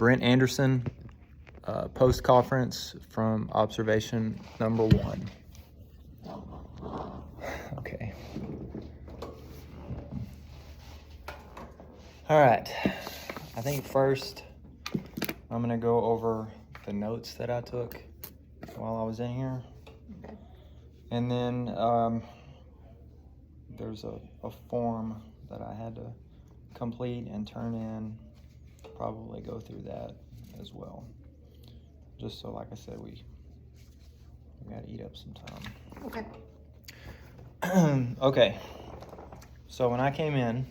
Brent Anderson, post-conference from observation number 1. Okay. All right. I think first I'm going to go over the notes that I took while I was in here. Okay. And then there's a form that I had to complete and turn in. Probably go through that as well. Just so, like I said, we got to eat up some time. Okay. Okay. So when I came in,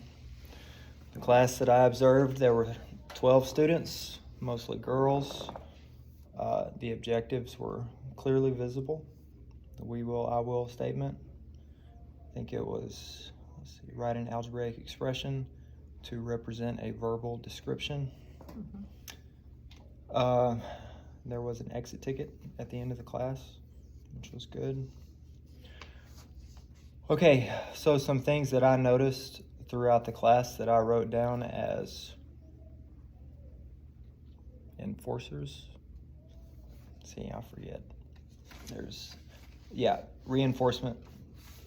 the class that I observed, there were 12 students, mostly girls. The objectives were clearly visible. The we will, I will statement. I think it was, write an algebraic expression to represent a verbal description. Mm-hmm. There was an exit ticket at the end of the class, which was good. Okay, so some things that I noticed throughout the class that I wrote down as enforcers. See, I forget. There's, reinforcement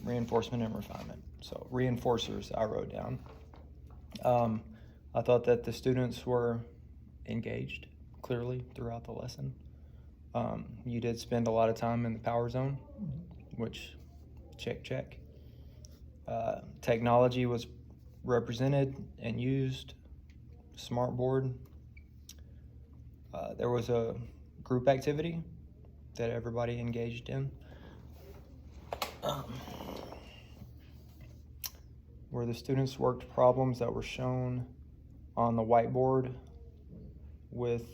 and refinement. So reinforcers I wrote down. I thought that the students were engaged clearly throughout the lesson. You did spend a lot of time in the power zone, which check. Technology was represented and used. Smartboard. There was a group activity that everybody engaged in, where the students worked problems that were shown on the whiteboard with,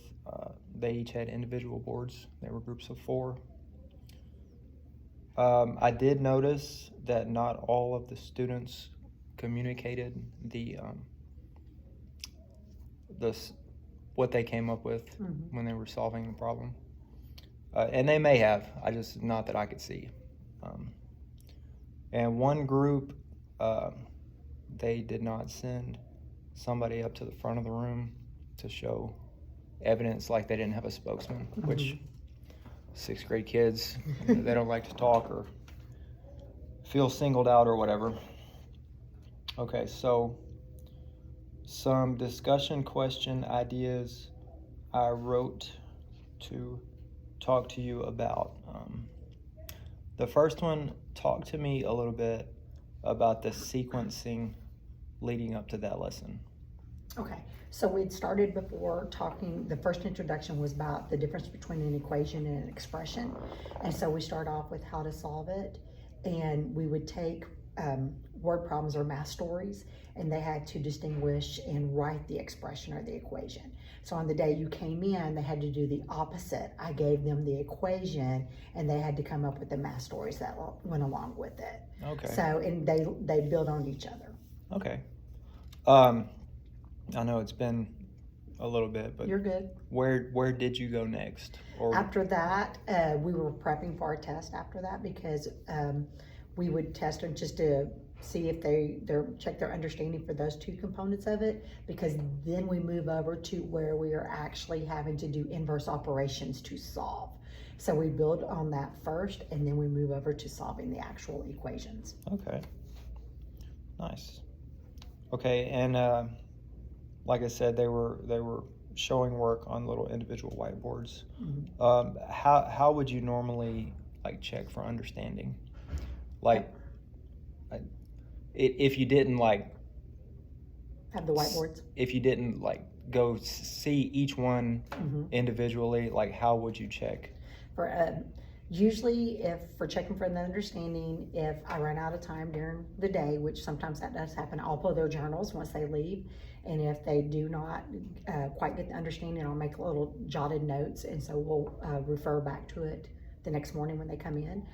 they each had individual boards. They were groups of 4. I did notice that not all of the students communicated what they came up with when they were solving the problem. And they may have, not that I could see. And one group, they did not send somebody up to the front of the room to show evidence, like they didn't have a spokesman, which 6th grade kids, they don't like to talk or feel singled out or whatever. Okay, so some discussion question ideas I wrote to talk to you about. The first one, talk to me a little bit about the sequencing leading up to that lesson. Okay, so we'd started before talking, the first introduction was about the difference between an equation and an expression. And so we start off with how to solve it. And we would take word problems or math stories, and they had to distinguish and write the expression or the equation. So on the day you came in, they had to do the opposite. I gave them the equation, and they had to come up with the math stories that went along with it. Okay. So, and they build on each other. Okay. I know it's been a little bit, but you're good. Where did you go next? Or after that, we were prepping for our test after that, because we would test them just to see if they check their understanding for those 2 components of it, because then we move over to where we are actually having to do inverse operations to solve. So we build on that first, and then we move over to solving the actual equations. Okay. Nice. Okay, and like I said, they were showing work on little individual whiteboards. How would you normally check for understanding? If you didn't have the whiteboards. If you didn't go see each one individually, how would you check? For usually, if for checking for the understanding, if I run out of time during the day, which sometimes that does happen, I'll pull their journals once they leave. And if they do not quite get the understanding, I'll make little jotted notes, and so we'll refer back to it the next morning when they come in.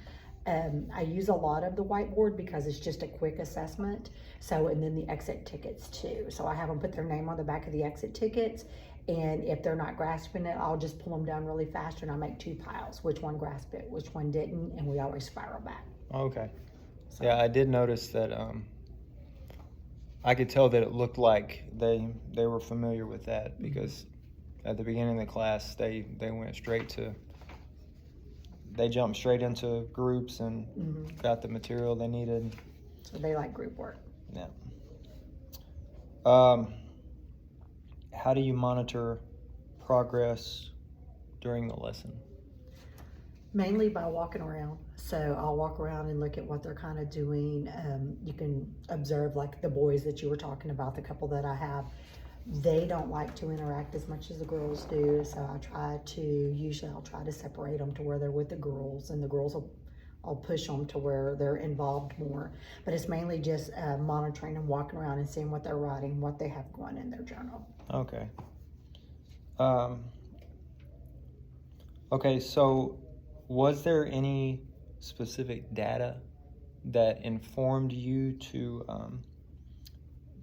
I use a lot of the whiteboard because it's just a quick assessment. So, and then the exit tickets too. So I have them put their name on the back of the exit tickets, and if they're not grasping it, I'll just pull them down really fast, and I'll make 2 piles. Which one grasped it, which one didn't, and we always spiral back. Okay. So. Yeah, I did notice that I could tell that it looked like they were familiar with that, because at the beginning of the class, they jumped straight into groups and got the material they needed. So they like group work. Yeah. How do you monitor progress during the lesson? Mainly by walking around. So I'll walk around and look at what they're kind of doing. You can observe, like the boys that you were talking about, the couple that I have, they don't like to interact as much as the girls do. So I'll try to separate them to where they're with the girls, and the girls I'll push them to where they're involved more. But it's mainly just monitoring and walking around and seeing what they're writing, what they have going in their journal. Okay. Okay, so was there any specific data that informed you to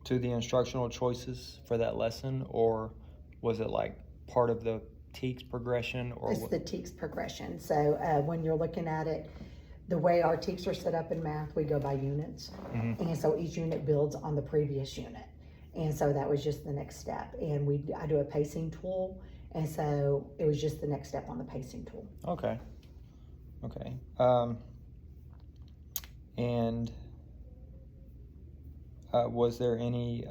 the instructional choices for that lesson, or was it like part of the TEKS progression? Or it's the TEKS progression. So when you're looking at it, the way our TEKS are set up in math, we go by units. And so each unit builds on the previous unit. And so that was just the next step. And I do a pacing tool. And so it was just the next step on the pacing tool. Okay. And was there any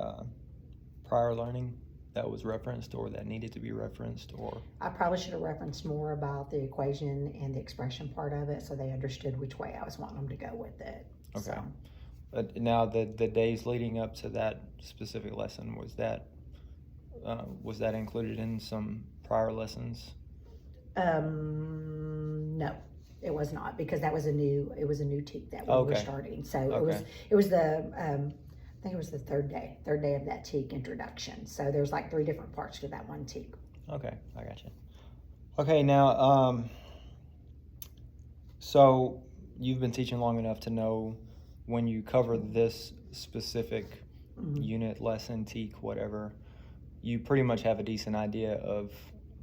prior learning that was referenced or that needed to be referenced? Or I probably should have referenced more about the equation and the expression part of it, so they understood which way I was wanting them to go with it. Okay. So. But now the days leading up to that specific lesson, was that included in some prior lessons? No, it was not, because it was a new TEK that we were starting. So it was I think it was the third day of that TEK introduction. So there's like 3 different parts to that one TEK. Okay, I got you. Okay, now, so you've been teaching long enough to know when you cover this specific unit, lesson, TEK, whatever, you pretty much have a decent idea of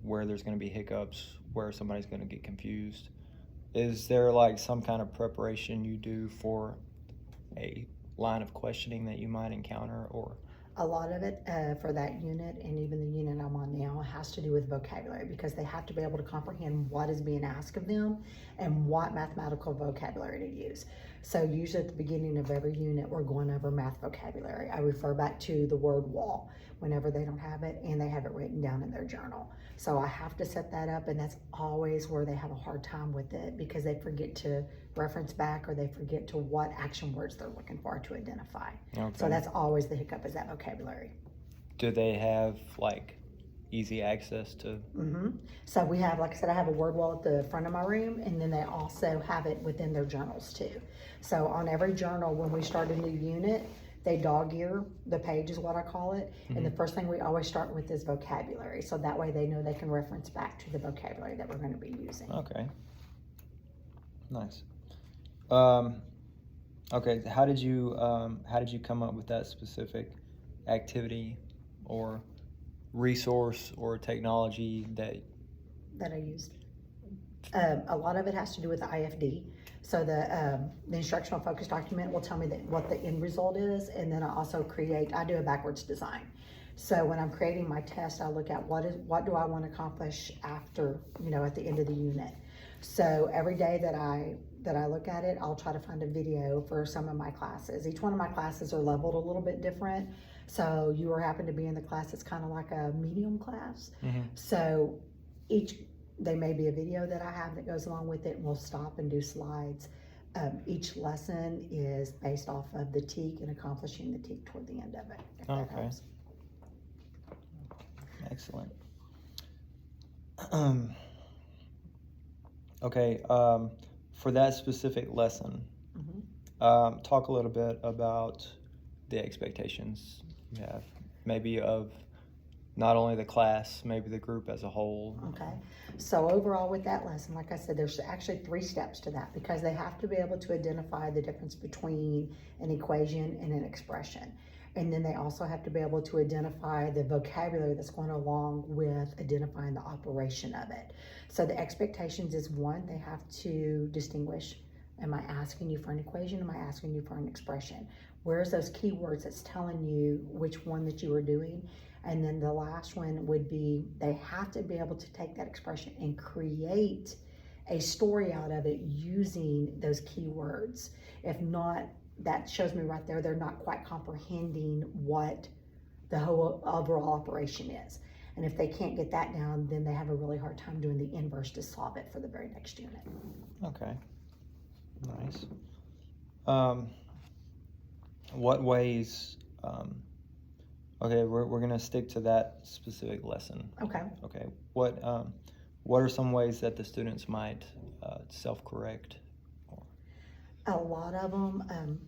where there's going to be hiccups, where somebody's going to get confused. Is there like some kind of preparation you do for a line of questioning that you might encounter? Or a lot of it for that unit, and even the unit I'm on now, has to do with vocabulary, because they have to be able to comprehend what is being asked of them and what mathematical vocabulary to use. So usually at the beginning of every unit, we're going over math vocabulary. I refer back to the word wall whenever they don't have it and they have it written down in their journal. So I have to set that up, and that's always where they have a hard time with it, because they forget to reference back, or they forget to what action words they're looking for to identify. Okay. So that's always the hiccup, is that vocabulary. Do they have like easy access to? So we have, like I said, I have a word wall at the front of my room, and then they also have it within their journals too. So on every journal, when we start a new unit, they dog ear the page, is what I call it. And the first thing we always start with is vocabulary. So that way they know they can reference back to the vocabulary that we're going to be using. Okay. Nice. Okay, how did you come up with that specific activity or resource or technology that I used? A lot of it has to do with the IFD. So the instructional focus document will tell me what the end result is, and then I do a backwards design. So when I'm creating my test, I look at what do I want to accomplish after, at the end of the unit. So every day that I look at it, I'll try to find a video for some of my classes. Each one of my classes are leveled a little bit different. So you happen to be in the class that's kind of like a medium class. So there may be a video that I have that goes along with it, and we'll stop and do slides. Each lesson is based off of the TEK and accomplishing the TEK toward the end of it, if that helps. Excellent. Okay, for that specific lesson, talk a little bit about the expectations you have, maybe of not only the class, maybe the group as a whole. Okay, so overall with that lesson, like I said, there's actually 3 steps to that, because they have to be able to identify the difference between an equation and an expression. And then they also have to be able to identify the vocabulary that's going along with identifying the operation of it. So the expectations is, 1, they have to distinguish, am I asking you for an equation? Am I asking you for an expression? Where's those keywords that's telling you which one that you are doing? And then the last one would be they have to be able to take that expression and create a story out of it using those keywords. If not, that shows me right there they're not quite comprehending what the whole overall operation is. And if they can't get that down, then they have a really hard time doing the inverse to solve it for the very next unit. Okay. Nice. What ways, okay, we're gonna stick to that specific lesson. Okay. Okay. What are some ways that the students might self-correct? A lot of them,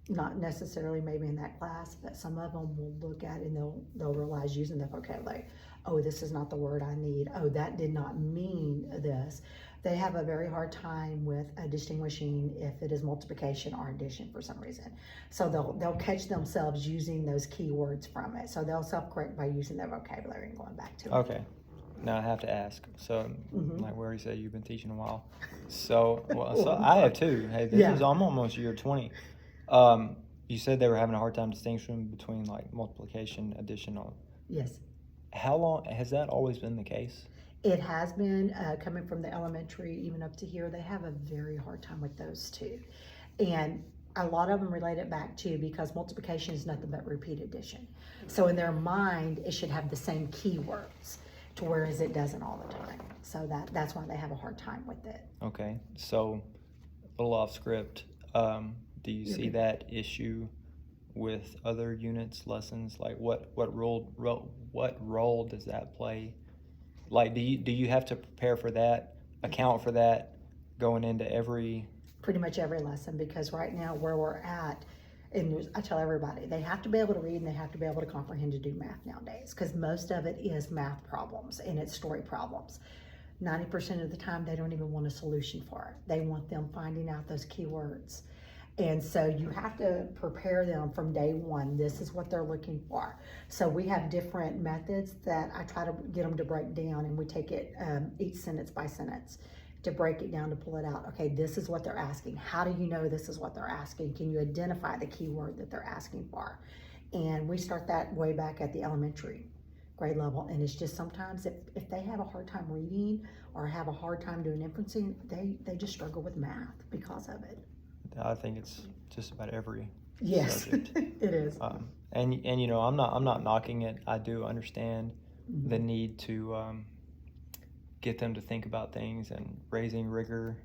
not necessarily maybe in that class, but some of them will look at it and they'll realize using the vocabulary, oh, this is not the word I need. Oh, that did not mean this. They have a very hard time with distinguishing if it is multiplication or addition for some reason. So they'll catch themselves using those keywords from it. So they'll self-correct by using their vocabulary and going back to it. Okay. Now I have to ask. So, like we already said, you've been teaching a while. So, so I have too. Hey, I'm almost year 20. You said they were having a hard time distinguishing between like multiplication, addition. Yes. How long has that always been the case? It has been coming from the elementary even up to here. They have a very hard time with those two, and a lot of them relate it back to because multiplication is nothing but repeat addition. So in their mind, it should have the same keywords, to whereas it doesn't all the time. So that's why they have a hard time with it. Okay, so a little off script. Do you see that issue with other units, lessons? Like what role does that play? Like do you have to prepare for that, account for that, going into every? Pretty much every lesson, because right now where we're at, and I tell everybody, they have to be able to read and they have to be able to comprehend to do math nowadays, because most of it is math problems and it's story problems. 90% of the time, they don't even want a solution for it. They want them finding out those keywords. And so you have to prepare them from day one. This is what they're looking for. So we have different methods that I try to get them to break down, and we take it each sentence by sentence to break it down, to pull it out. Okay, this is what they're asking. How do you know this is what they're asking? Can you identify the keyword that they're asking for? And we start that way back at the elementary grade level. And it's just sometimes if they have a hard time reading or have a hard time doing inferencing, they just struggle with math because of it. I think it's just about every subject. It is. And you know, I'm not knocking it. I do understand the need to get them to think about things and raising rigor.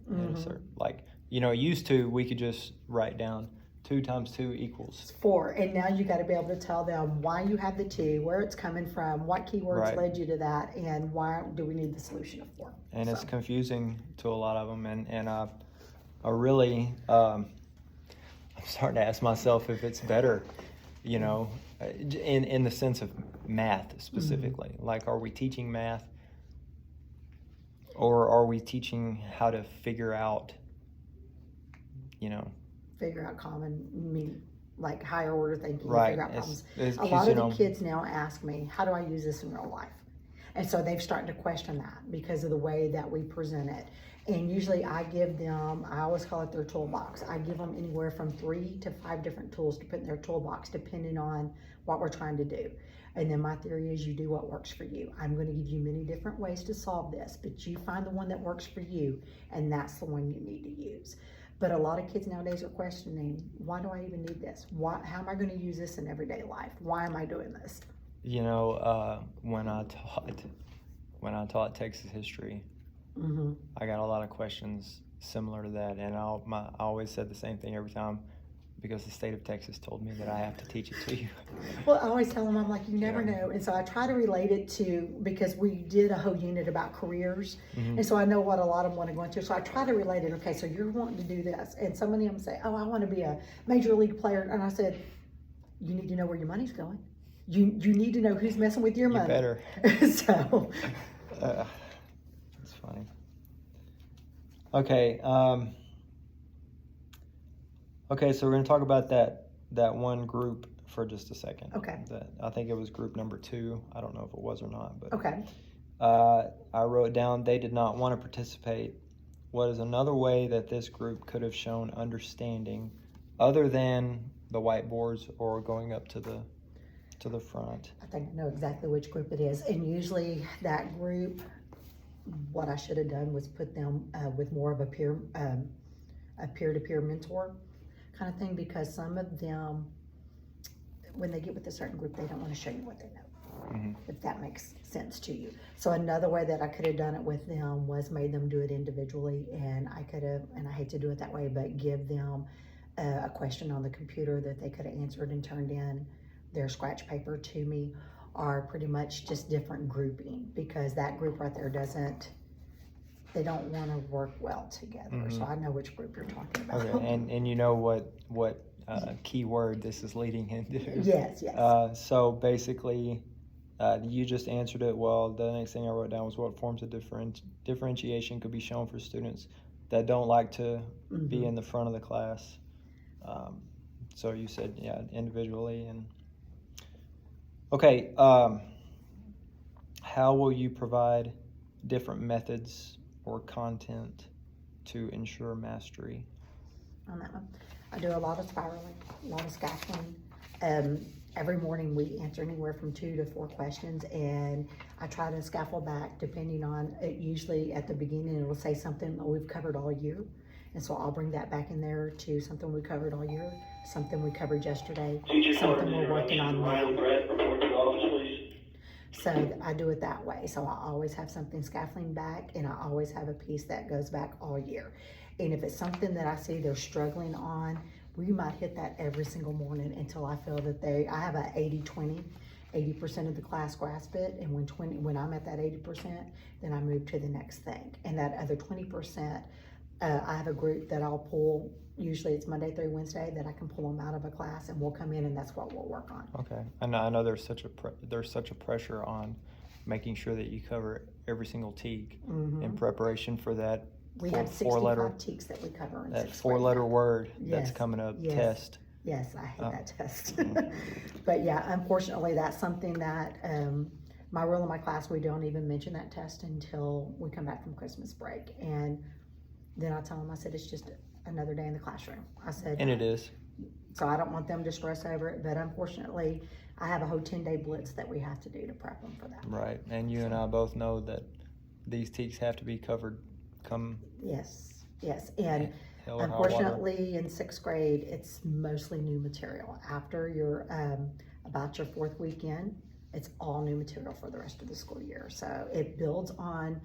Like, you know, used to we could just write down 2 times 2 equals 4, and now you got to be able to tell them why you have the 2, where it's coming from, what keywords led you to that, and why do we need the solution of 4. And it's confusing to a lot of them, and I really I'm starting to ask myself if it's better, you know, in the sense of math specifically. Like, are we teaching math, or are we teaching how to figure out, you know, common, like higher order thinking, right? Figure out problems. A lot of the kids now ask me, how do I use this in real life? And so they've started to question that because of the way that we present it. And usually I give them, I always call it their toolbox. I give them anywhere from 3 to 5 different tools to put in their toolbox depending on what we're trying to do. And then my theory is you do what works for you. I'm going to give you many different ways to solve this, but you find the one that works for you, and that's the one you need to use. But a lot of kids nowadays are questioning, why do I even need this? How am I going to use this in everyday life? Why am I doing this? You know, when I taught Texas history, I got a lot of questions similar to that, and I always said the same thing every time, because the state of Texas told me that I have to teach it to you. Well, I always tell them, I'm like, you never know. And so I try to relate it to, because we did a whole unit about careers. And so I know what a lot of them want to go into. So I try to relate it. Okay, so you're wanting to do this. And so many of them say, oh, I want to be a major league player. And I said, you need to know where your money's going. You need to know who's messing with your money. You better. So. That's funny. Okay. Okay, so we're going to talk about that one group for just a second. Okay. I think it was group number 2. I don't know if it was or not, but okay. I wrote down they did not want to participate. What is another way that this group could have shown understanding other than the whiteboards or going up to the to the front. I think I know exactly which group it is. And usually that group, what I should have done was put them with more of a peer-to-peer mentor kind of thing, because some of them, when they get with a certain group, they don't want to show you what they know, if that makes sense to you. So another way that I could have done it with them was made them do it individually, and I could have, and I hate to do it that way, but give them a question on the computer that they could have answered and turned in their scratch paper to me, or pretty much just different grouping, because that group right there they don't want to work well together. So I know which group you're talking about. Okay, and you know what keyword this is leading into. Yes. So basically, you just answered it well. The next thing I wrote down was what forms of differentiation could be shown for students that don't like to be in the front of the class. So you said, yeah, individually. And okay, how will you provide different methods or content to ensure mastery? On that one, I do a lot of spiraling, a lot of scaffolding. Every morning we answer anywhere from 2 to 4 questions, and I try to scaffold back depending on it. Usually at the beginning it will say something that we've covered all year, and so I'll bring that back in there to something we covered all year, something we covered yesterday, something we're working on now. So I do it that way. So I always have something scaffolding back, and I always have a piece that goes back all year. And if it's something that I see they're struggling on, we might hit that every single morning until I feel that I have a 80-20. 80% of the class grasp it, and when I'm at that 80%, then I move to the next thing. And that other 20%, I have a group that I'll pull. Usually it's Monday through Wednesday that I can pull them out of a class, and we'll come in, and that's what we'll work on. Okay, and I know there's such a pressure on making sure that you cover every single TEK in preparation for that. We have 65 TEKs that we cover in that 6th grade. 4-letter word that's Yes, coming up, yes. test. Yes, I hate that test. But yeah, unfortunately, that's something that my rule in my class, we don't even mention that test until we come back from Christmas break. And then I tell them, I said, it's just another day in the classroom. I said, And it is. so I don't want them to stress over it, but unfortunately, I have a whole 10-day blitz that we have to do to prep them for that. Right, and you and I both know that these TEKs have to be covered come Yes, and hell or high water. unfortunately, in 6th grade, it's mostly new material. After you're about your 4th weekend, it's all new material for the rest of the school year. So it builds on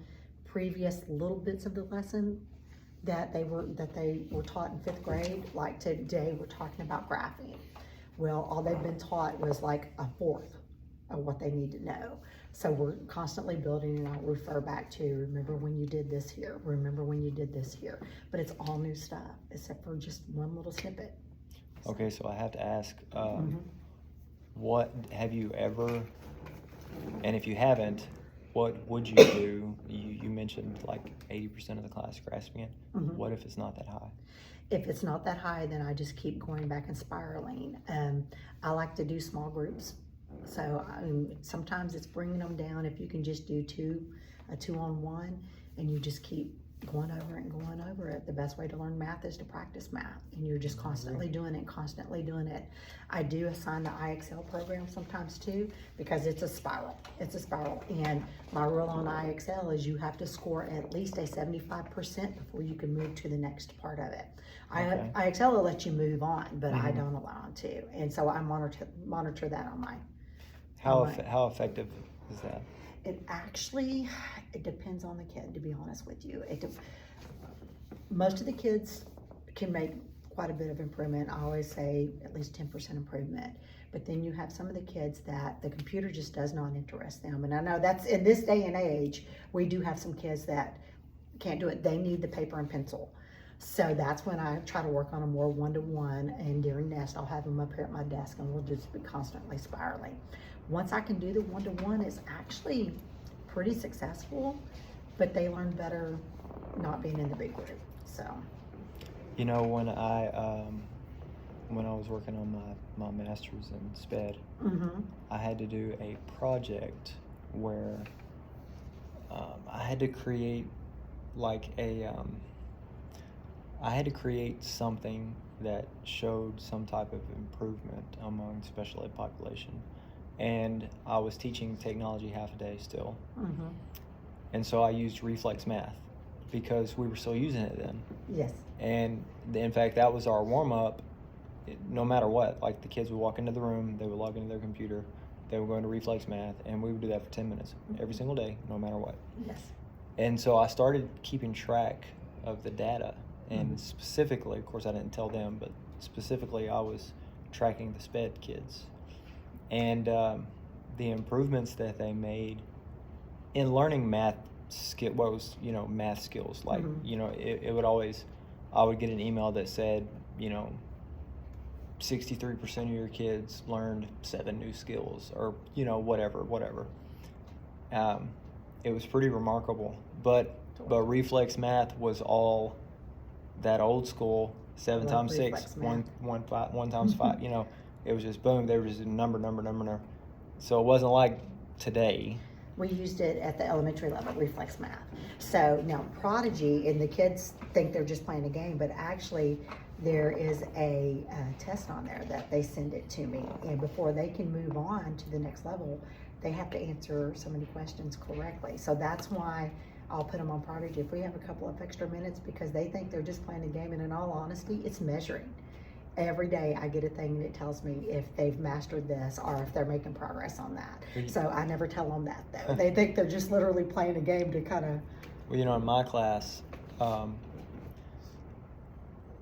previous little bits of the lesson that they were taught in 5th grade. Like today, we're talking about graphing. Well, all they've been taught was like a fourth of what they need to know. So we're constantly building, and I'll refer back to, remember when you did this here, remember when you did this here. But it's all new stuff, except for just one little snippet. Okay, so I have to ask, what have you ever, and if you haven't, what would you do? You mentioned like 80% of the class grasping it. What if it's not that high? If it's not that high, then I just keep going back and spiraling. I like to do small groups. So sometimes it's bringing them down. If you can just do a 2-on-1, and you just keep going over it and going over it. The best way to learn math is to practice math, and you're just constantly doing it, constantly doing it. I do assign the IXL program sometimes too, because it's a spiral. It's a spiral, and my rule on IXL is you have to score at least a 75% before you can move to the next part of it. Okay. IXL will let you move on, but I don't allow them to, and so I monitor that on my. How effective is that? It depends on the kid, to be honest with you. Most of the kids can make quite a bit of improvement. I always say at least 10% improvement. But then you have some of the kids that the computer just does not interest them. And I know that's, in this day and age, we do have some kids that can't do it. They need the paper and pencil. So that's when I try to work on a more one-to-one, and during Nest, I'll have them up here at my desk, and we'll just be constantly spiraling. Once I can do the one-to-one, it's actually pretty successful, but they learn better not being in the big group. So, you know, when I was working on my master's in SPED, I had to do a project where I had to create like I had to create something that showed some type of improvement among special ed population. and I was teaching technology half a day still. Mm-hmm. And so I used Reflex Math because we were still using it then. Yes. And in fact, that was our warm-up. No matter what, like the kids would walk into the room, they would log into their computer, they would go into Reflex Math, and we would do that for 10 minutes every single day, no matter what. Yes. And so I started keeping track of the data, and Mhm. specifically, of course I didn't tell them, but specifically I was tracking the SPED kids. And the improvements that they made in learning math math skills. Like, Mhm. it would always, I would get an email that said, 63% of your kids learned 7 new skills, or whatever. It was pretty remarkable, but Reflex Math was all that old school 7 Love times 6, Reflex Math. 1 times 5. It was just boom. They were just number. So it wasn't like today. We used it at the elementary level, Reflex Math. So now Prodigy, and the kids think they're just playing a game, but actually there is a test on there that they send it to me, and before they can move on to the next level, they have to answer so many questions correctly. So that's why I'll put them on Prodigy if we have a couple of extra minutes, because they think they're just playing a game, and in all honesty, it's measuring. Every day I get a thing and it tells me if they've mastered this or if they're making progress on that. So I never tell them that, though. They think they're just literally playing a game to kind of... Well, in my class,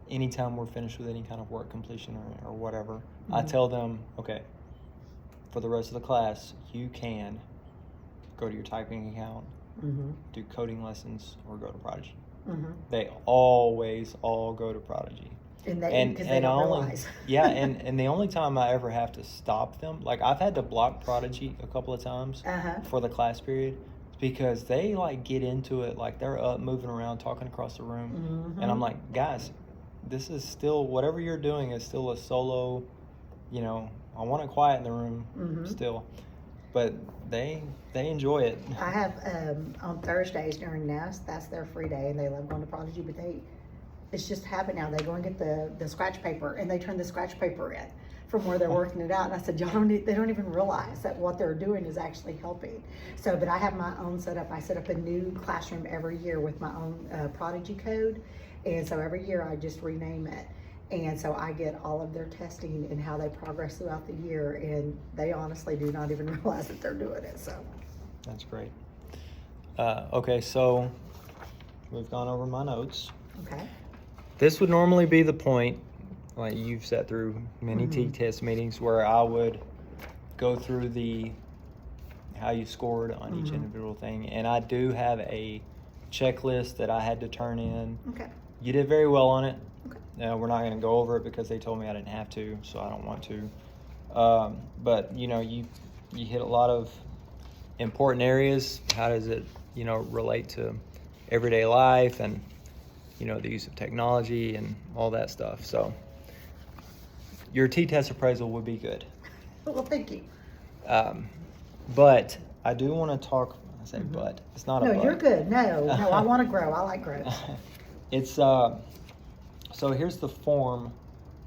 anytime we're finished with any kind of work completion or whatever, I tell them, okay, for the rest of the class, you can go to your typing account, do coding lessons, or go to Prodigy. They always all go to Prodigy. And because they don't realize. Yeah, and the only time I ever have to stop them, like I've had to block Prodigy a couple of times for the class period, because they like get into it, like they're up, moving around, talking across the room, and I'm like, guys, this is still, whatever you're doing is still a solo, I want it quiet in the room still, but they enjoy it. I have on Thursdays during NEST, that's their free day, and they love going to Prodigy, but it's just habit now. They go and get the scratch paper, and they turn the scratch paper in from where they're working it out. And I said, they don't even realize that what they're doing is actually helping. So, but I have my own setup. I set up a new classroom every year with my own Prodigy code. And so every year I just rename it. And so I get all of their testing and how they progress throughout the year. And they honestly do not even realize that they're doing it. So that's great. Okay, so we've gone over my notes. Okay. This would normally be the point, like you've sat through many T-test meetings, where I would go through how you scored on each individual thing. And I do have a checklist that I had to turn in. Okay. You did very well on it. Okay. We're not going to go over it because they told me I didn't have to, so I don't want to. But you hit a lot of important areas. How does it relate to everyday life, and the use of technology and all that stuff. So your T-test appraisal would be good. Well, thank you. But I do want to talk, but it's not a but. No, you're good. No, I want to grow. I like growth. It's, so here's the form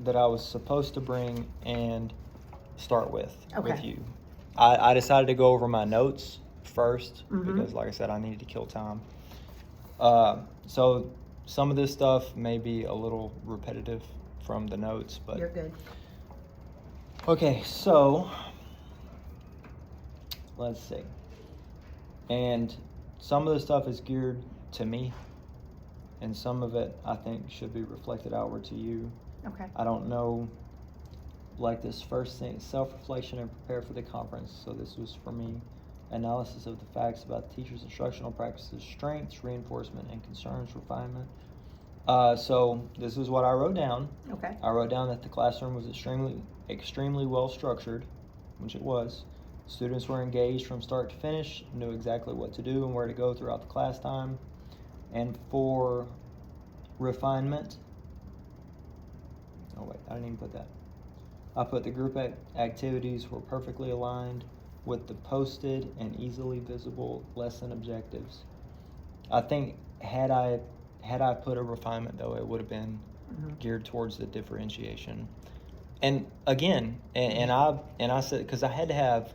that I was supposed to bring and start with you. I decided to go over my notes first because, like I said, I needed to kill time. So some of this stuff may be a little repetitive from the notes, but you're good. Okay, so let's see. And some of the stuff is geared to me, and some of it I think should be reflected outward to you. Okay. I don't know, like this first thing, self-reflection and prepare for the conference. So this was for me. Analysis of the facts about the teacher's instructional practices, strengths, reinforcement, and concerns, refinement. So this is what I wrote down. Okay. I wrote down that the classroom was extremely well structured, which it was. Students were engaged from start to finish, knew exactly what to do and where to go throughout the class time. And for refinement, oh wait, I didn't even put that. I put the group activities were perfectly aligned with the posted and easily visible lesson objectives. I think had I put a refinement, though, it would have been geared towards the differentiation. And again, and I said, because I had to have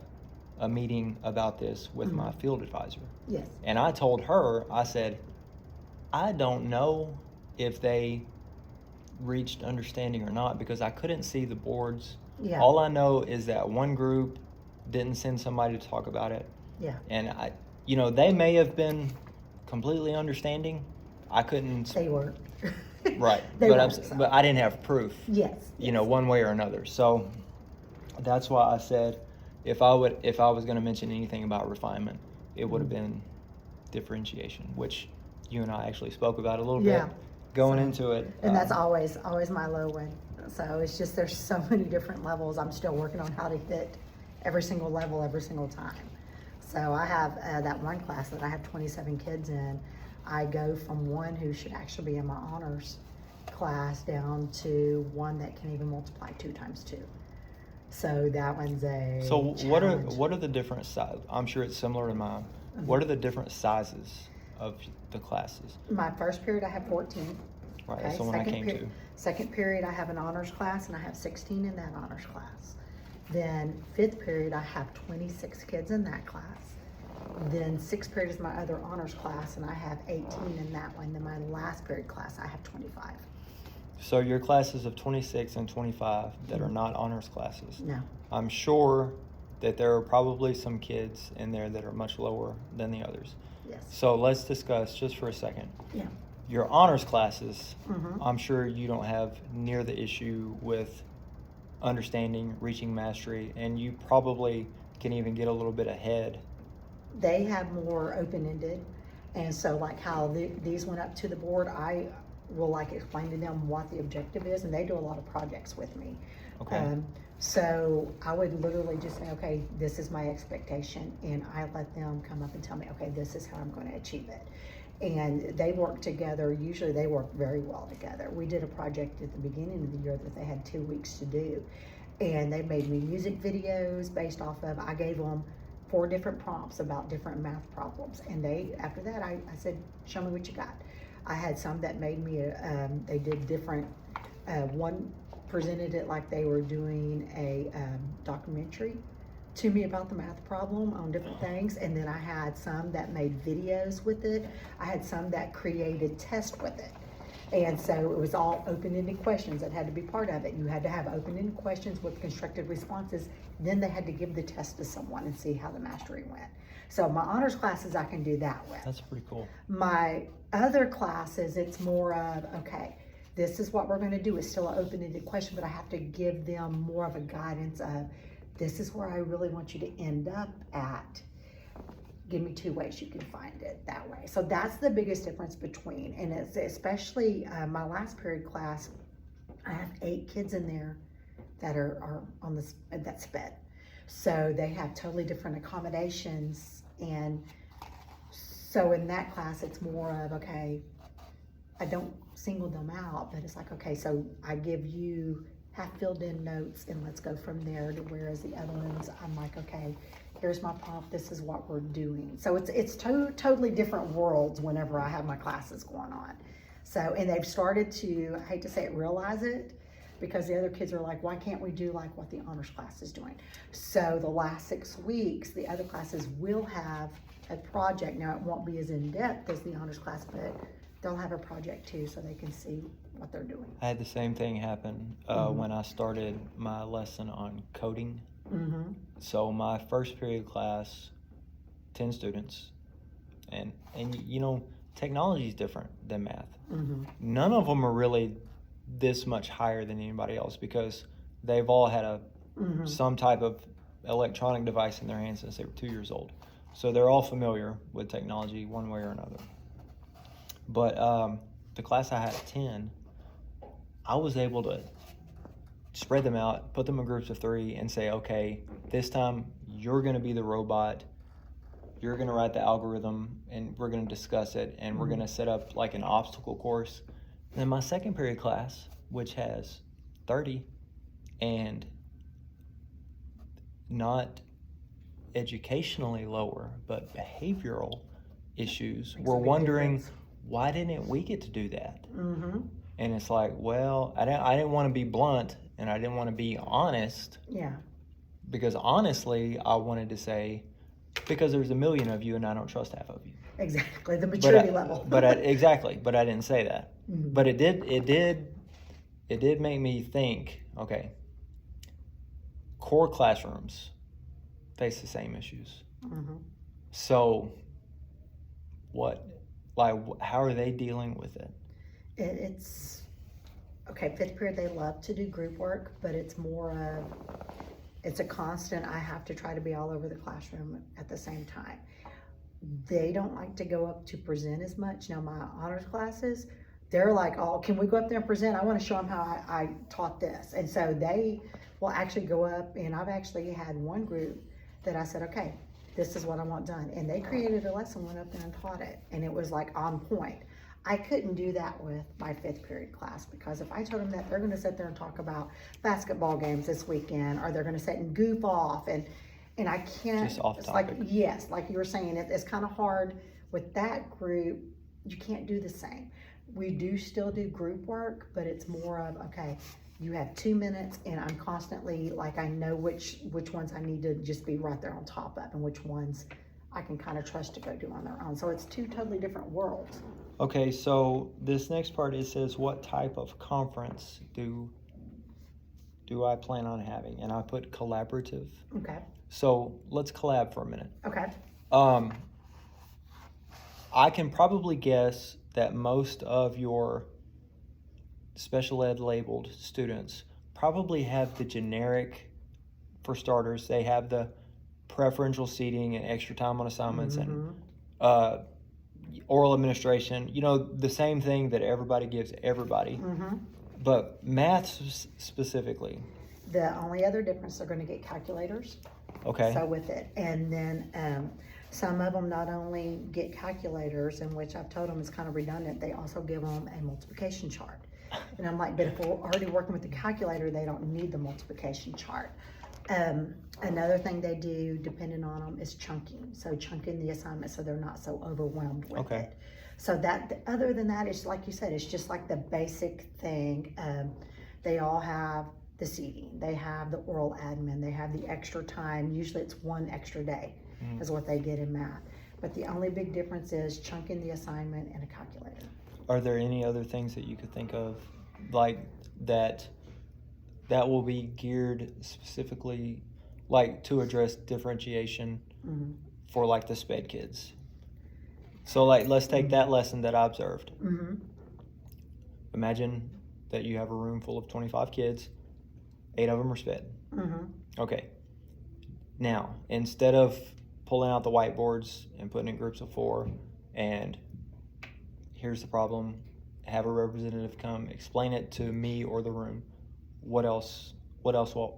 a meeting about this with my field advisor. Yes. And I told her, I said, I don't know if they reached understanding or not, because I couldn't see the boards. Yeah. All I know is that one group didn't send somebody to talk about it. Yeah. And they may have been completely understanding. I couldn't. They were. Right. They but weren't, so. but I didn't have proof. Yes. One way or another. So that's why I said, if I was going to mention anything about refinement, it would have been differentiation, which you and I actually spoke about a little Yeah. bit going into it. And that's always my low one. So it's just, there's so many different levels. I'm still working on how to hit every single level every single time. So I have that one class that I have 27 kids in. I go from one who should actually be in my honors class down to one that can even multiply 2 times 2. So that one's a So challenge. what are the different sizes? I'm sure it's similar to mine. What are the different sizes of the classes? My first period I have 14. Right, Okay, that's the one I came to. Second period, I have an honors class, and I have 16 in that honors class. Then 5th period, I have 26 kids in that class. Then 6th period is my other honors class, and I have 18 in that one. Then my last period class, I have 25. So your classes of 26 and 25 that are not honors classes. No. I'm sure that there are probably some kids in there that are much lower than the others. Yes. So let's discuss just for a second. Yeah. Your honors classes, Mhm. I'm sure you don't have near the issue with understanding, reaching mastery, and you probably can even get a little bit ahead. They have more open-ended, and so like how these went up to the board, I will like explain to them what the objective is, and they do a lot of projects with me. Okay. So I would literally just say, okay, this is my expectation, and I let them come up and tell me, okay, this is how I'm going to achieve it. And they work together. Usually they work very well together. We did a project at the beginning of the year that they had 2 weeks to do, and they made me music videos based off of, I gave them 4 different prompts about different math problems, and after that I said, show me what you got. I had some that made me they did different, one presented it like they were doing a documentary to me about the math problem on different things, and then I had some that made videos with it. I had some that created tests with it. And so it was all open-ended questions that had to be part of it. You had to have open-ended questions with constructed responses. Then they had to give the test to someone and see how the mastery went. So my honors classes, I can do that with. That's pretty cool. My other classes, it's more of, okay, this is what we're going to do. It's still an open-ended question, but I have to give them more of a guidance of, this is where I really want you to end up at. Give me 2 ways you can find it that way. So that's the biggest difference between, and it's especially my last period class, I have 8 kids in there that are on this, that sped. So they have totally different accommodations, and so in that class it's more of, okay, I don't single them out, but it's like, okay, so I give you half filled in notes and let's go from there, to whereas the other ones I'm like, okay, here's my prompt, this is what we're doing. So it's totally different worlds whenever I have my classes going on. So, and they've started to, I hate to say it, realize it, because the other kids are like, why can't we do like what the honors class is doing? So the last 6 weeks, the other classes will have a project. Now it won't be as in-depth as the honors class, but they'll have a project too, so they can see what they're doing. I had the same thing happen when I started my lesson on coding. Mm-hmm. So my first period class, 10 students, and technology is different than math. Mm-hmm. None of them are really this much higher than anybody else, because they've all had some type of electronic device in their hands since they were 2 years old. So they're all familiar with technology one way or another. But the class I had at 10, I was able to spread them out, put them in groups of 3, and say, okay, this time you're going to be the robot, you're going to write the algorithm, and we're going to discuss it, and we're going to set up like an obstacle course. And then my second period class, which has 30, and not educationally lower, but behavioral issues, we're wondering, why didn't we get to do that? Mm-hmm. And it's like, well, I didn't want to be blunt and I didn't want to be honest, Yeah, because honestly, I wanted to say, because there's a million of you and I don't trust half of you. exactly. The But maturity level. exactly, but I didn't say that. Mhm. But it did make me think, okay, core classrooms face the same issues. Mhm. So how are they dealing with it? It's okay. Fifth period, they love to do group work, but it's more of it's a constant. I have to try to be all over the classroom at the same time. They don't like to go up to present as much. Now, my honors classes, they're like, oh, can we go up there and present? I want to show them how I taught this. And so they will actually go up, and I've actually had one group that I said, okay, this is what I want done. And they created a lesson, went up there and taught it. And it was like on point. I couldn't do that with my fifth period class, because if I told them that they're going to sit there and talk about basketball games this weekend, or they're going to sit and goof off, and I can't. Just off it's topic. like, yes, like you were saying, it's kind of hard with that group. You can't do the same. We do still do group work, but it's more of, okay, you have 2 minutes, and I'm constantly like, I know which ones I need to just be right there on top of, and which ones I can kind of trust to go do on their own. So it's two totally different worlds. Okay, so this next part, it says, what type of conference do I plan on having? And I put collaborative. Okay. So let's collab for a minute. Okay. I can probably guess that most of your special ed labeled students probably have the generic, for starters, they have the preferential seating and extra time on assignments and oral administration, the same thing that everybody gives everybody. But math specifically. The only other difference, they're going to get calculators. Okay. So with it, and then some of them not only get calculators, in which I've told them it's kind of redundant, they also give them a multiplication chart. And I'm like, but if we're already working with the calculator, they don't need the multiplication chart. Another thing they do, depending on them, is chunking. So chunking the assignment so they're not so overwhelmed with it. So that, other than that, it's like you said, it's just like the basic thing. They all have the seating, they have the oral admin, they have the extra time. Usually it's one extra day is what they get in math. But the only big difference is chunking the assignment and a calculator. Are there any other things that you could think of, like that will be geared specifically, like to address differentiation for like the SPED kids? So like, let's take that lesson that I observed. Imagine that you have a room full of 25 kids, 8 of them are SPED. Okay. Now, instead of pulling out the whiteboards and putting in groups of 4 and here's the problem, have a representative come explain it to me or the room, what else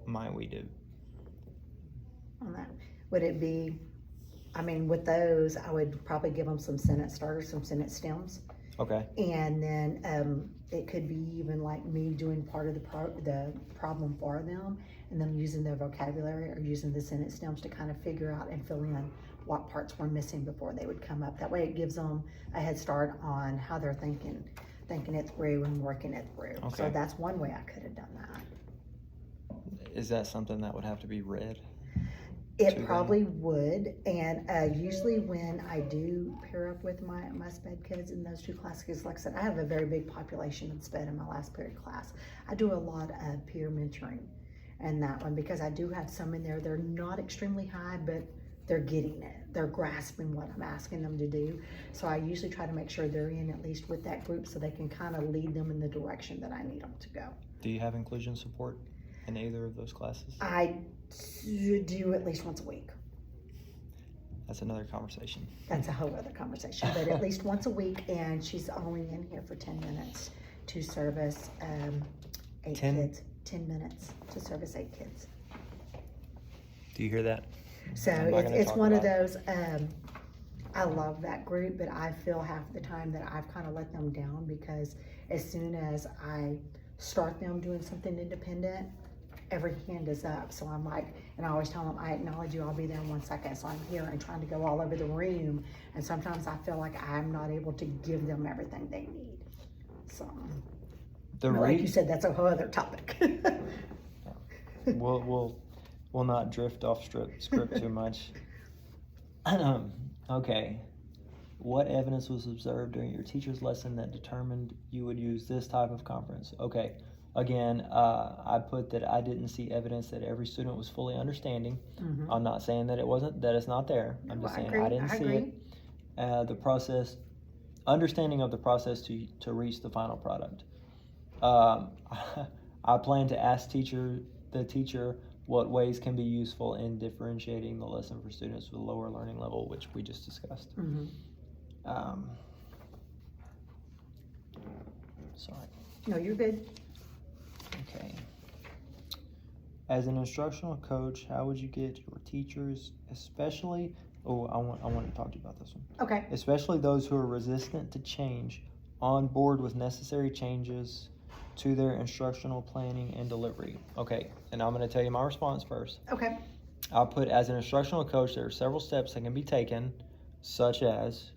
might we do? On that, would it be, I mean, with those, I would probably give them some sentence starters, some sentence stems. Okay. And then it could be even like me doing part of the problem for them, and them using their vocabulary or using the sentence stems to kind of figure out and fill in what parts were missing before they would come up. That way it gives them a head start on how they're thinking it through and working it through. Okay. So that's one way I could have done that. Is that something that would have to be read? It probably would, and usually when I do pair up with my SPED kids in those two classes, like I said, I have a very big population of SPED in my last period class. I do a lot of peer mentoring in that one, because I do have some in there, they're not extremely high, but they're getting it. They're grasping what I'm asking them to do. So I usually try to make sure they're in at least with that group so they can kind of lead them in the direction that I need them to go. Do you have inclusion support in either of those classes? I do at least once a week. That's another conversation. That's a whole other conversation, but at least once a week, and she's only in here for 10 minutes to service 8 kids. 10 minutes to service 8 kids. Do you hear that? So it's one of those, I love that group, but I feel half the time that I've kind of let them down, because as soon as I start them doing something independent, every hand is up. So I'm like, and I always tell them, I acknowledge you, I'll be there in 1 second. So I'm here and trying to go all over the room. And sometimes I feel like I'm not able to give them everything they need. So. The Like you re- said, that's a whole other topic. we'll not drift off script too much. Okay. What evidence was observed during your teacher's lesson that determined you would use this type of conference? Okay. Again, I put that I didn't see evidence that every student was fully understanding. Mhm. I'm not saying that it's not there. I'm No, just I saying agree. I didn't I see agree. it. The process, understanding of the process to reach the final product. I plan to ask the teacher what ways can be useful in differentiating the lesson for students with a lower learning level, which we just discussed. Mhm. Sorry. No, you're good. Okay. As an instructional coach, how would you get your teachers, especially, I want to talk to you about this one. Okay. Especially those who are resistant to change, on board with necessary changes to their instructional planning and delivery? Okay, and I'm going to tell you my response first. Okay. I'll put, as an instructional coach, there are several steps that can be taken, such as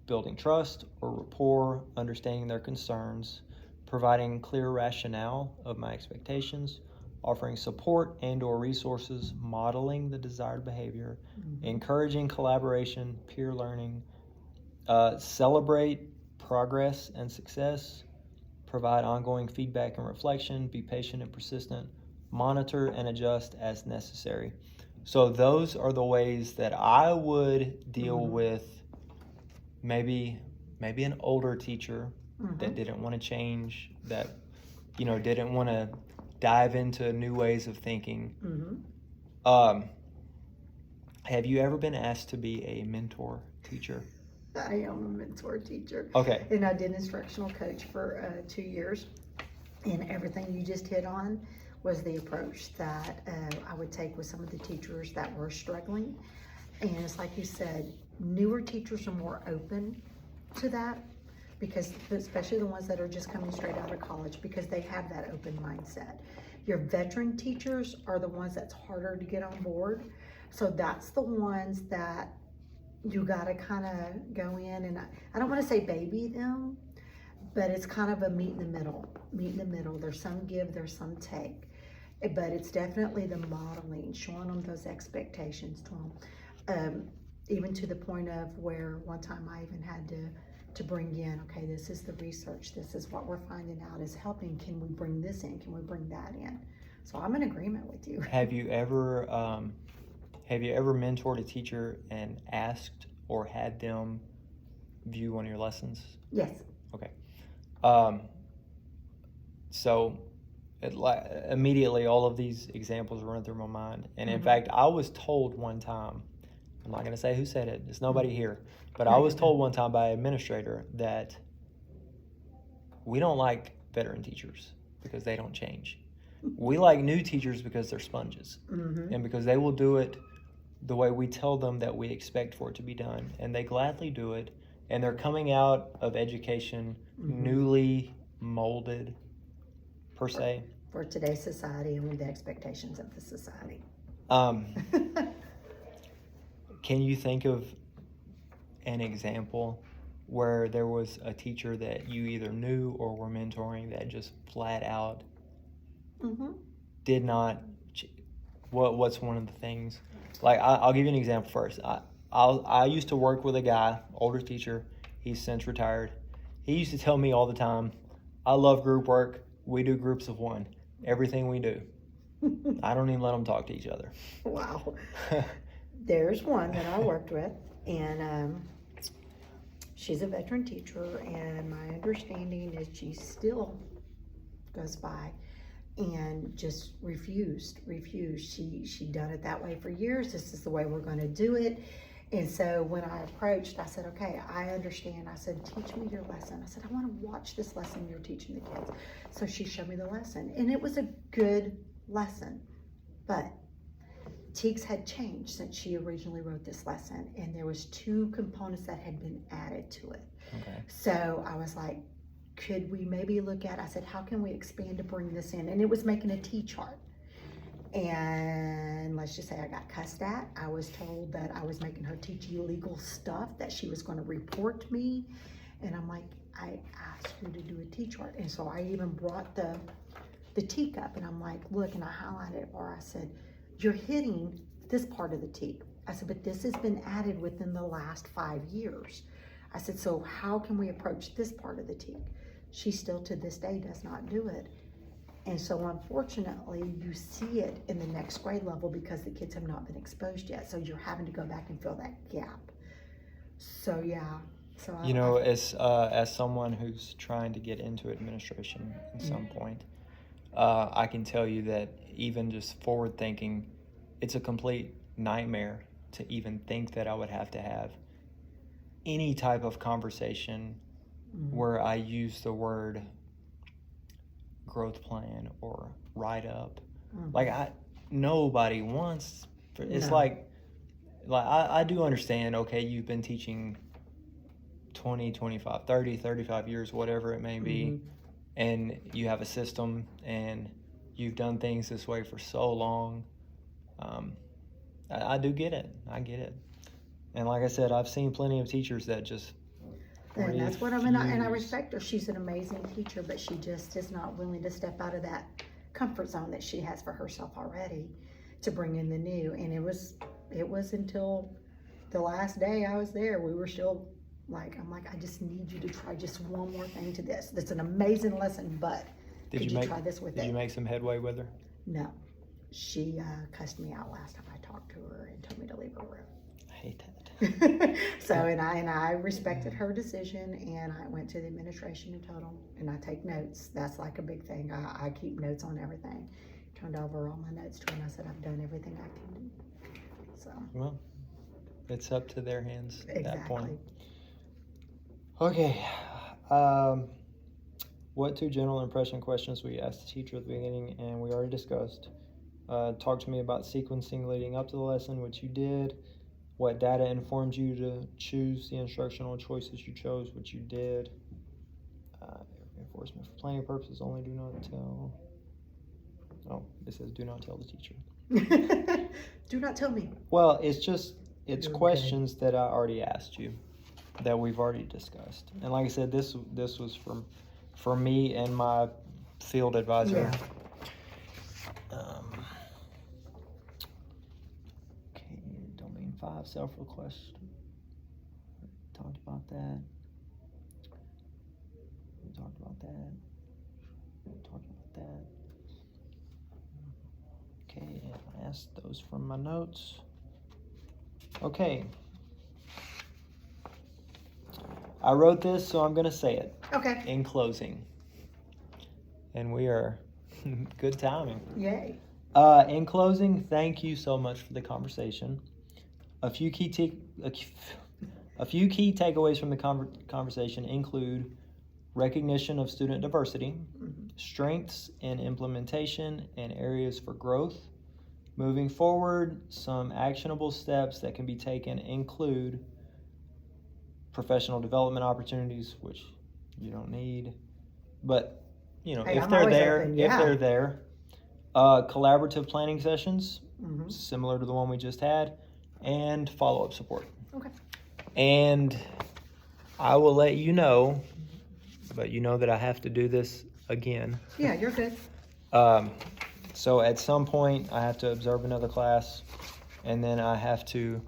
building trust or rapport, understanding their concerns, providing clear rationale of my expectations, offering support and or resources, modeling the desired behavior, encouraging collaboration, peer learning, celebrate progress and success, provide ongoing feedback and reflection, be patient and persistent, monitor and adjust as necessary. So those are the ways that I would deal with maybe an older teacher that didn't want to change, that didn't want to dive into new ways of thinking. Have you ever been asked to be a mentor teacher? I am a mentor teacher. Okay. And I did instructional coach for 2 years. And everything you just hit on was the approach that I would take with some of the teachers that were struggling. And it's like you said, newer teachers are more open to that, because especially the ones that are just coming straight out of college, because they have that open mindset. Your veteran teachers are the ones that's harder to get on board. So that's the ones that you gotta kind of go in, and I don't want to say baby them, but it's kind of a meet in the middle. There's some give, there's some take, but it's definitely the modeling, showing them those expectations to them, even to the point of where one time I even had to bring in, okay, this is the research, this is what we're finding out is helping, can we bring this in, can we bring that in? So I'm in agreement with you. Have you ever mentored a teacher and asked or had them view one of your lessons? Yes. Okay. So immediately all of these examples run through my mind. And in fact, I was told one time, I'm not going to say who said it, there's nobody here, but I was told one time by an administrator that we don't like veteran teachers because they don't change. We like new teachers because they're sponges, and because they will do it the way we tell them that we expect for it to be done, and they gladly do it, and they're coming out of education newly molded, per se. For today's society and with the expectations of the society. Can you think of an example where there was a teacher that you either knew or were mentoring that just flat out did not? What's one of the things? Like, I'll give you an example first. I used to work with a guy, older teacher. He's since retired. He used to tell me all the time, I love group work. We do groups of one. Everything we do. I don't even let them talk to each other. Wow. There's one that I worked with, and she's a veteran teacher, and my understanding is she still goes by and just refused. She done it that way for years. This is the way we're going to do it. And so when I approached, I said, okay, I understand. I said, teach me your lesson. I said, I want to watch this lesson you're teaching the kids. So she showed me the lesson, and it was a good lesson, but TEKS had changed since she originally wrote this lesson, and there was 2 components that had been added to it. Okay. So I was like, could we maybe look at, I said, how can we expand to bring this in? And it was making a T-chart. And let's just say I got cussed at. I was told that I was making her teach illegal stuff, that she was going to report me. And I'm like, I asked you to do a T-chart. And so I even brought the teak up, and I'm like, look, and I highlighted it, or I said, you're hitting this part of the teak. I said, but this has been added within the last 5 years. I said, so how can we approach this part of the teak? She still to this day does not do it. And so unfortunately, you see it in the next grade level because the kids have not been exposed yet. So you're having to go back and fill that gap. So yeah. So You know, as someone who's trying to get into administration at some point, I can tell you that even just forward thinking, it's a complete nightmare to even think that I would have to have any type of conversation where I use the word growth plan or write up. Like nobody wants, it's No. like I do understand, okay, you've been teaching 20, 25, 30, 35 years, whatever it may be, and you have a system and you've done things this way for so long. I do get it. I get it. And like I said, I've seen plenty of teachers that just And that's what and I refuse. respect her. She's an amazing teacher, but she just is not willing to step out of that comfort zone that she has for herself already to bring in the new. And it was until the last day I was there, we were still like, I'm like, I just need you to try just one more thing to this. That's an amazing lesson, but could you try this with it? Did you make some headway with her? No. She cussed me out last time I talked to her and told me to leave her room. I hate that. So, and I respected her decision, and I went to the administration and told them, and I take notes. That's like a big thing. I keep notes on everything. Turned over all my notes to her, and I said, I've done everything I can do. So. Well, it's up to their hands at that point. Exactly. Okay. What 2 general impression questions we asked the teacher at the beginning, and we already discussed. Talk to me about sequencing leading up to the lesson, which you did. What data informed you to choose the instructional choices you chose, which you did. Reinforcement for planning purposes only, do not tell. Oh, it says do not tell the teacher. Do not tell me. Well, it's Okay. questions that I already asked you, that we've already discussed. And like I said, this was for me and my field advisor. Yeah. Okay, domain 5, self-request. Talked about that. We talked about that. We talked about that. Okay, and I asked those from my notes. Okay. I wrote this, so I'm going to say it Okay. in closing. And we are good timing. Yay. In closing, thank you so much for the conversation. A few key takeaways from the conversation include recognition of student diversity, strengths in implementation, and areas for growth. Moving forward, some actionable steps that can be taken include professional development opportunities, which you don't need, but Hey, if I'm they're always there, open, if yeah. they're there, collaborative planning sessions, Mm-hmm. similar to the one we just had, and follow-up support. Okay. And I will let you know, but you know that I have to do this again. Yeah, you're good. So at some point, I have to observe another class, and then I have to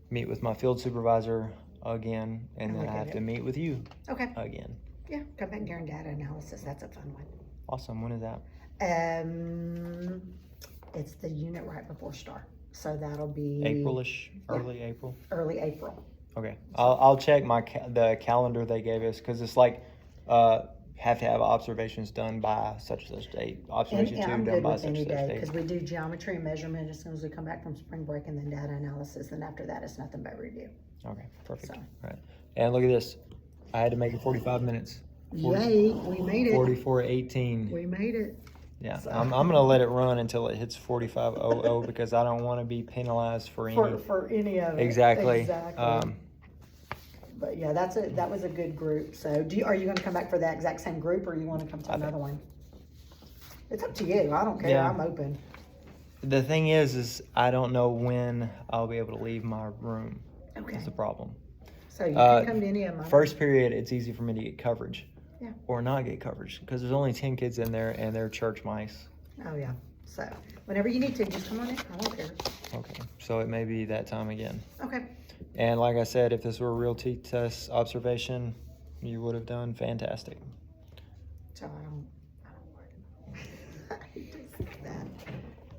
meet with my field supervisor again, and then I have to meet with you Okay. again. Yeah, come back during data analysis. That's a fun one. Awesome. When is that? It's the unit right before STAR. So that'll be April-ish, early April. early April. Okay, I'll check the calendar they gave us, because it's like have to have observations done by such and such date. Observation And 2 I'm done good by with such any and such day date. because we do geometry and measurement as soon as we come back from spring break, and then data analysis. And after that, it's nothing but review. Okay, perfect. So. All right, and look at this. I had to make it 45 minutes. Yay, we made it. 44:18. We made it. Yeah, So. I'm gonna let it run until it hits 45:00 because I don't want to be penalized for any. For any of it. Exactly. Exactly. But yeah, that was a good group. So are you gonna come back for that exact same group, or you wanna come to another one? It's up to you. I don't care. Yeah. I'm open. The thing is I don't know when I'll be able to leave my room. Okay. Is the problem. So you can come to any of them. First period, it's easy for me to get coverage. Yeah. Or not get coverage, because there's only 10 kids in there and they're church mice. Oh, yeah. So whenever you need to, just come on in. I don't care. Okay, so it may be that time again. Okay. And like I said, if this were a real T-test observation, you would have done fantastic. So I don't